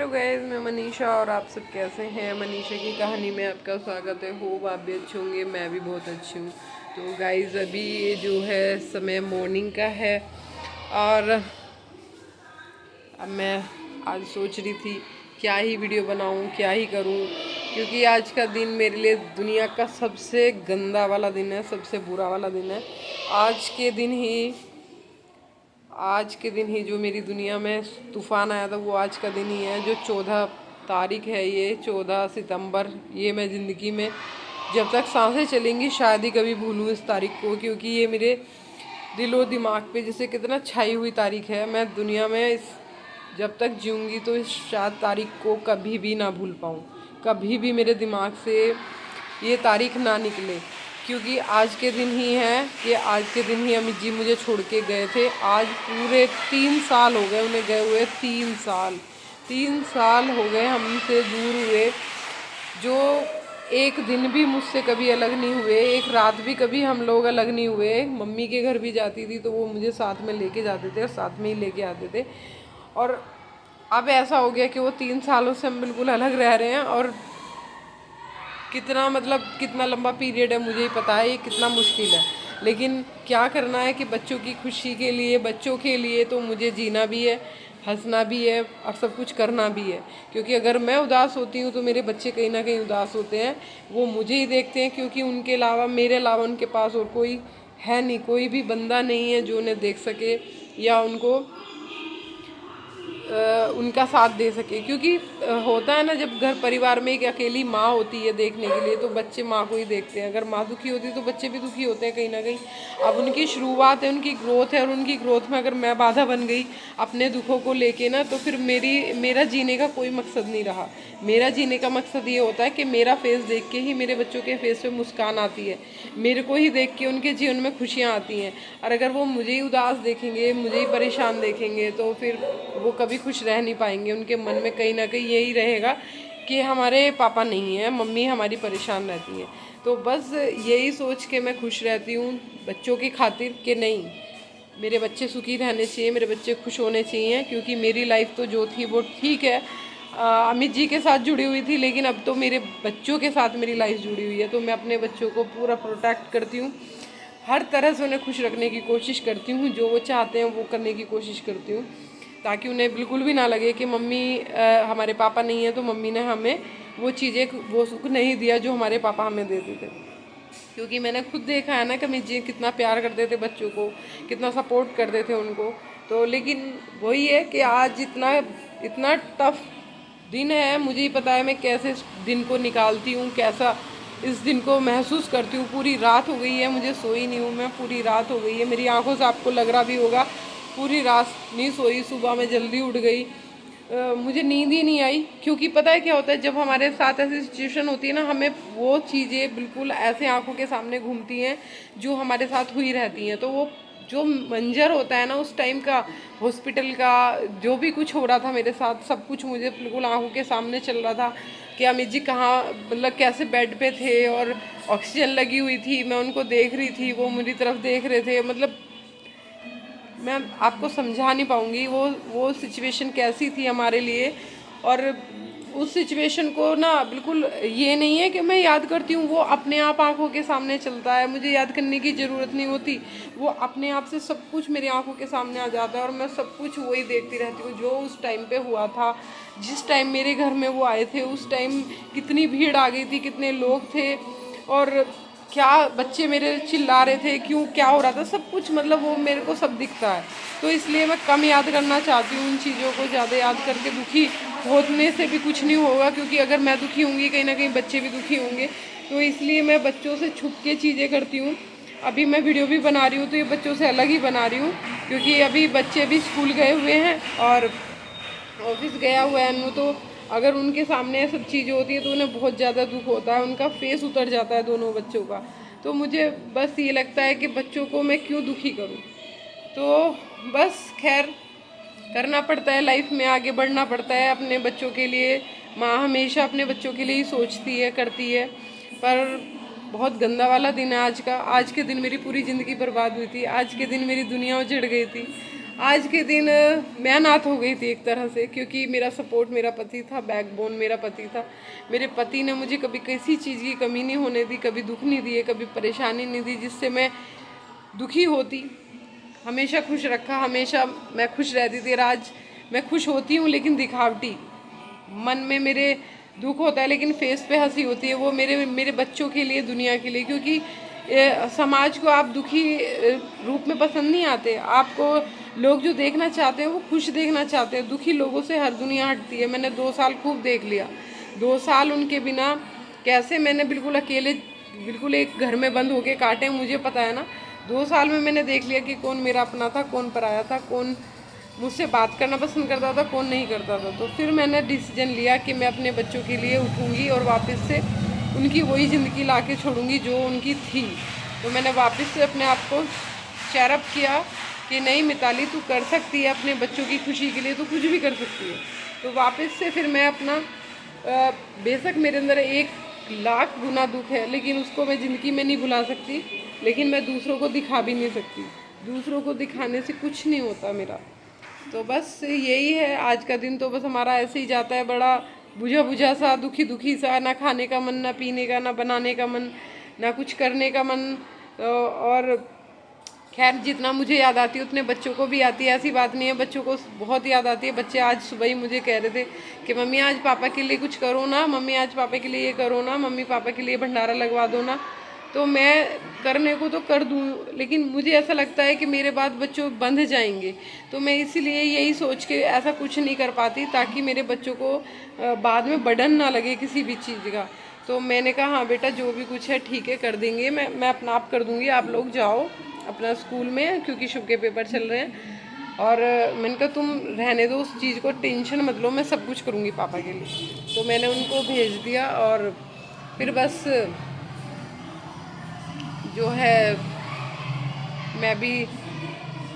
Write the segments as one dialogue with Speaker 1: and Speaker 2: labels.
Speaker 1: Hello guys, मैं मनीषा और आप सब कैसे हैं। मनीषा की कहानी में आपका स्वागत है। होप आप भी अच्छे होंगे, मैं भी बहुत अच्छी हूँ। तो गाइस अभी ये जो है समय मॉर्निंग का है और अब मैं आज सोच रही थी क्या ही वीडियो बनाऊँ, क्या ही करूँ, क्योंकि आज का दिन मेरे लिए दुनिया का सबसे गंदा वाला दिन है, सबसे बुरा वाला दिन है। आज के दिन ही जो मेरी दुनिया में तूफ़ान आया था वो आज का दिन ही है, जो 14 तारीख है, ये 14 सितंबर। ये मैं ज़िंदगी में जब तक सांसें चलेंगी शायद ही कभी भूलूँ इस तारीख को, क्योंकि ये मेरे दिल और दिमाग पे जैसे कितना छाई हुई तारीख है। मैं दुनिया में इस जब तक जीऊँगी तो इस शायद तारीख को कभी भी ना भूल पाऊँ, कभी भी मेरे दिमाग से ये तारीख ना निकले, क्योंकि आज के दिन ही है कि आज के दिन ही अमित जी मुझे छोड़ के गए थे। आज पूरे 3 साल हो गए उन्हें गए हुए, 3 साल हो गए हमसे दूर हुए, जो एक दिन भी मुझसे कभी अलग नहीं हुए, एक रात भी कभी हम लोग अलग नहीं हुए। मम्मी के घर भी जाती थी तो वो मुझे साथ में लेके जाते थे और साथ में ही लेके आते थे। और अब ऐसा हो गया कि वो 3 सालों से हम बिल्कुल अलग रह रहे हैं। और कितना लंबा पीरियड है मुझे ही पता है, ये कितना मुश्किल है, लेकिन क्या करना है कि बच्चों की खुशी के लिए, बच्चों के लिए तो मुझे जीना भी है, हंसना भी है और सब कुछ करना भी है। क्योंकि अगर मैं उदास होती हूँ तो मेरे बच्चे कहीं ना कहीं उदास होते हैं, वो मुझे ही देखते हैं, क्योंकि उनके अलावा, मेरे अलावा उनके पास और कोई है नहीं, कोई भी बंदा नहीं है जो उन्हें देख सके या उनको उनका साथ दे सके। क्योंकि होता है ना, जब घर परिवार में एक अकेली माँ होती है देखने के लिए तो बच्चे माँ को ही देखते हैं। अगर माँ दुखी होती है तो बच्चे भी दुखी होते हैं कहीं ना कहीं। अब उनकी शुरुआत है, उनकी ग्रोथ है, और उनकी ग्रोथ में अगर मैं बाधा बन गई अपने दुखों को लेके ना, तो फिर मेरा जीने का कोई मकसद नहीं रहा। मेरा जीने का मकसद ये होता है कि मेरा फेस देख के ही मेरे बच्चों के फेस पे मुस्कान आती है, मेरे को ही देख के उनके जीवन में खुशियाँ आती हैं। और अगर वो मुझे ही उदास देखेंगे, मुझे ही परेशान देखेंगे, तो फिर वो कभी खुश रह नहीं पाएंगे। उनके मन में कहीं ना कहीं यही रहेगा कि हमारे पापा नहीं हैं, मम्मी हमारी परेशान रहती है। तो बस यही सोच के मैं खुश रहती हूँ बच्चों की खातिर कि नहीं, मेरे बच्चे सुखी रहने चाहिए, मेरे बच्चे खुश होने चाहिए। क्योंकि मेरी लाइफ तो जो थी वो ठीक है, अमित जी के साथ जुड़ी हुई थी, लेकिन अब तो मेरे बच्चों के साथ मेरी लाइफ जुड़ी हुई है। तो मैं अपने बच्चों को पूरा प्रोटेक्ट करती हूँ, हर तरह से उन्हें खुश रखने की कोशिश करती हूँ, जो वो चाहते हैं वो करने की कोशिश करती हूँ, ताकि उन्हें बिल्कुल भी ना लगे कि मम्मी हमारे पापा नहीं है तो मम्मी ने हमें वो चीज़ें, वो सुख नहीं दिया जो हमारे पापा हमें देते थे। क्योंकि मैंने खुद देखा है ना कि अमित जी कितना प्यार करते थे बच्चों को, कितना सपोर्ट करते थे उनको। तो लेकिन वही है कि आज इतना इतना टफ दिन है, मुझे ही पता है मैं कैसे इस दिन को निकालती हूँ, कैसा इस दिन को महसूस करती हूँ। पूरी रात हो गई है, मुझे सोई नहीं हूँ मैं, पूरी रात हो गई है, मेरी आंखों से आपको लग रहा भी होगा, पूरी रात नहीं सोई। सुबह में जल्दी उठ गई, मुझे नींद ही नहीं आई। क्योंकि पता है क्या होता है, जब हमारे साथ ऐसी सिचुएशन होती है ना, हमें वो चीज़ें बिल्कुल ऐसे आंखों के सामने घूमती हैं जो हमारे साथ हुई रहती हैं। तो वो जो मंजर होता है ना उस टाइम का, हॉस्पिटल का, जो भी कुछ हो रहा था मेरे साथ, सब कुछ मुझे बिल्कुल आंखों के सामने चल रहा था कि अमित जी कहाँ, मतलब कैसे बेड पे थे और ऑक्सीजन लगी हुई थी, मैं उनको देख रही थी, वो मेरी तरफ देख रहे थे। मतलब मैं आपको समझा नहीं पाऊँगी वो सिचुएशन कैसी थी हमारे लिए। और उस सिचुएशन को ना बिल्कुल ये नहीं है कि मैं याद करती हूँ, वो अपने आप आंखों के सामने चलता है, मुझे याद करने की ज़रूरत नहीं होती, वो अपने आप से सब कुछ मेरी आंखों के सामने आ जाता है और मैं सब कुछ वही देखती रहती हूँ जो उस टाइम पे हुआ था। जिस टाइम मेरे घर में वो आए थे उस टाइम कितनी भीड़ आ गई थी, कितने लोग थे, और क्या बच्चे मेरे चिल्ला रहे थे, क्यों, क्या हो रहा था, सब कुछ, मतलब वो मेरे को सब दिखता है। तो इसलिए मैं कम याद करना चाहती हूँ उन चीज़ों को, ज़्यादा याद करके दुखी होने से भी कुछ नहीं होगा, क्योंकि अगर मैं दुखी होंगी कहीं ना कहीं बच्चे भी दुखी होंगे। तो इसलिए मैं बच्चों से छुप के चीज़ें करती हूँ। अभी मैं वीडियो भी बना रही हूँ तो ये बच्चों से अलग ही बना रही हूँ, क्योंकि अभी बच्चे भी स्कूल गए हुए हैं और ऑफिस गया हुआ है अनु। तो अगर उनके सामने सब चीज़ें होती हैं तो उन्हें बहुत ज़्यादा दुख होता है, उनका फेस उतर जाता है दोनों बच्चों का। तो मुझे बस ये लगता है कि बच्चों को मैं क्यों दुखी करूं। तो बस खैर, करना पड़ता है, लाइफ में आगे बढ़ना पड़ता है अपने बच्चों के लिए। माँ हमेशा अपने बच्चों के लिए ही सोचती है, करती है। पर बहुत गंदा वाला दिन है आज का। आज के दिन मेरी पूरी ज़िंदगी बर्बाद हुई थी, आज के दिन मेरी दुनिया उजड़ गई थी, आज के दिन मैं अनाथ हो गई थी एक तरह से, क्योंकि मेरा सपोर्ट मेरा पति था, बैकबोन मेरा पति था। मेरे पति ने मुझे कभी किसी चीज़ की कमी नहीं होने दी, कभी दुख नहीं दिए, कभी परेशानी नहीं दी जिससे मैं दुखी होती। हमेशा खुश रखा, हमेशा मैं खुश रहती थी। आज मैं खुश होती हूँ लेकिन दिखावटी, मन में मेरे दुख होता है लेकिन फेस पे हंसी होती है। वो मेरे मेरे बच्चों के लिए, दुनिया के लिए, क्योंकि समाज को आप दुखी रूप में पसंद नहीं आते। आपको लोग जो देखना चाहते हैं वो खुश देखना चाहते हैं। दुखी लोगों से हर दुनिया हटती है। मैंने 2 साल खूब देख लिया। 2 साल उनके बिना कैसे मैंने बिल्कुल अकेले, बिल्कुल एक घर में बंद होके काटे, मुझे पता है ना। 2 साल में मैंने देख लिया कि कौन मेरा अपना था, कौन पराया था, कौन मुझसे बात करना पसंद करता था, कौन नहीं करता था। तो फिर मैंने डिसीजन लिया कि मैं अपने बच्चों के लिए उठूँगी और वापस से उनकी वही ज़िंदगी ला के छोड़ूँगी जो उनकी थी। तो मैंने वापस से अपने आप को चेयरअप किया कि नहीं मिताली, तू कर सकती है अपने बच्चों की खुशी के लिए, तो कुछ भी कर सकती है। तो वापस से फिर मैं अपना बेशक मेरे अंदर 1,00,000 गुना दुख है, लेकिन उसको मैं ज़िंदगी में नहीं भुला सकती, लेकिन मैं दूसरों को दिखा भी नहीं सकती। दूसरों को दिखाने से कुछ नहीं होता मेरा। तो बस यही है आज का दिन। तो बस हमारा ऐसे ही जाता है, बड़ा बुझा बुझा सा, दुखी दुखी सा, ना खाने का मन, ना पीने का, ना बनाने का मन, ना कुछ करने का मन। और खैर जितना मुझे याद आती है उतने बच्चों को भी आती है, ऐसी बात नहीं है। बच्चों को बहुत याद आती है। बच्चे आज सुबह ही मुझे कह रहे थे कि मम्मी आज पापा के लिए कुछ करो ना, मम्मी आज पापा के लिए ये करो ना, मम्मी पापा के लिए भंडारा लगवा दो ना। तो मैं करने को तो कर दूँ, लेकिन मुझे ऐसा लगता है कि मेरे बाद बच्चों बंध जाएंगे। तो मैं इसीलिए यही सोच के ऐसा कुछ नहीं कर पाती, ताकि मेरे बच्चों को बाद में बर्डन ना लगे किसी भी चीज़ का। तो मैंने कहा हाँ बेटा, जो भी कुछ है ठीक है, कर देंगे, मैं अपना आप कर दूँगी, आप लोग जाओ अपना स्कूल में, क्योंकि शुभ के पेपर चल रहे हैं। और मैंने कहा तुम रहने दो उस चीज़ को, टेंशन मत लो, मैं सब कुछ करूँगी पापा के लिए। तो मैंने उनको भेज दिया। और फिर बस जो है मैं भी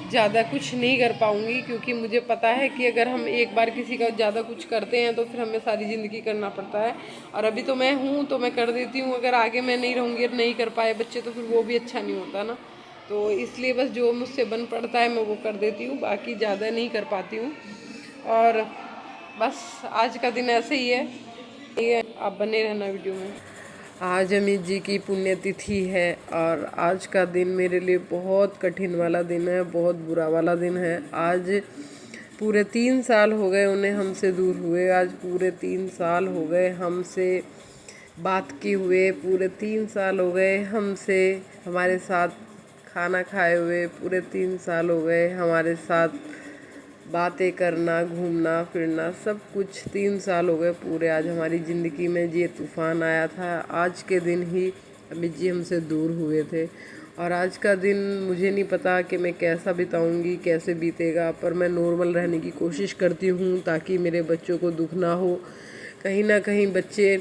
Speaker 1: ज़्यादा कुछ नहीं कर पाऊँगी, क्योंकि मुझे पता है कि अगर हम एक बार किसी का ज़्यादा कुछ करते हैं तो फिर हमें सारी ज़िंदगी करना पड़ता है। और अभी तो मैं हूँ तो मैं कर देती हूँ, अगर आगे मैं नहीं रहूँगी और नहीं कर पाए बच्चे तो फिर वो भी अच्छा नहीं होता ना। तो इसलिए बस जो मुझसे बन पड़ता है मैं वो कर देती हूँ, बाकी ज़्यादा नहीं कर पाती हूँ। और बस आज का दिन ऐसे ही है। ये आप बने रहना वीडियो में। आज अमित जी की पुण्यतिथि है और आज का दिन मेरे लिए बहुत कठिन वाला दिन है, बहुत बुरा वाला दिन है। आज पूरे 3 साल हो गए उन्हें हमसे दूर हुए। आज पूरे 3 साल हो गए हमसे बात किए हुए, पूरे 3 साल हो गए हमसे हमारे साथ खाना खाए हुए, पूरे 3 साल हो गए हमारे साथ बातें करना, घूमना फिरना, सब कुछ 3 साल हो गए पूरे। आज हमारी ज़िंदगी में ये तूफ़ान आया था। आज के दिन ही अमित जी हमसे दूर हुए थे और आज का दिन मुझे नहीं पता कि मैं कैसा बिताऊंगी, कैसे बीतेगा, पर मैं नॉर्मल रहने की कोशिश करती हूँ ताकि मेरे बच्चों को दुख ना हो। कहीं ना कहीं बच्चे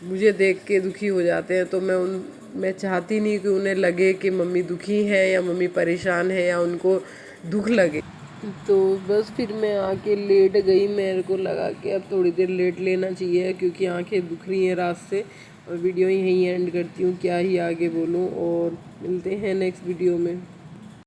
Speaker 1: मुझे देख के दुखी हो जाते हैं, तो मैं चाहती नहीं कि उन्हें लगे कि मम्मी दुखी है या मम्मी परेशान है या उनको दुख लगे। तो बस फिर मैं आके लेट गई। मेरे को लगा कि अब थोड़ी देर लेट लेना चाहिए क्योंकि आंखें दुख रही हैं रात से। और वीडियो यहीं एंड करती हूँ, क्या ही आगे बोलूँ। और मिलते हैं नेक्स्ट वीडियो में।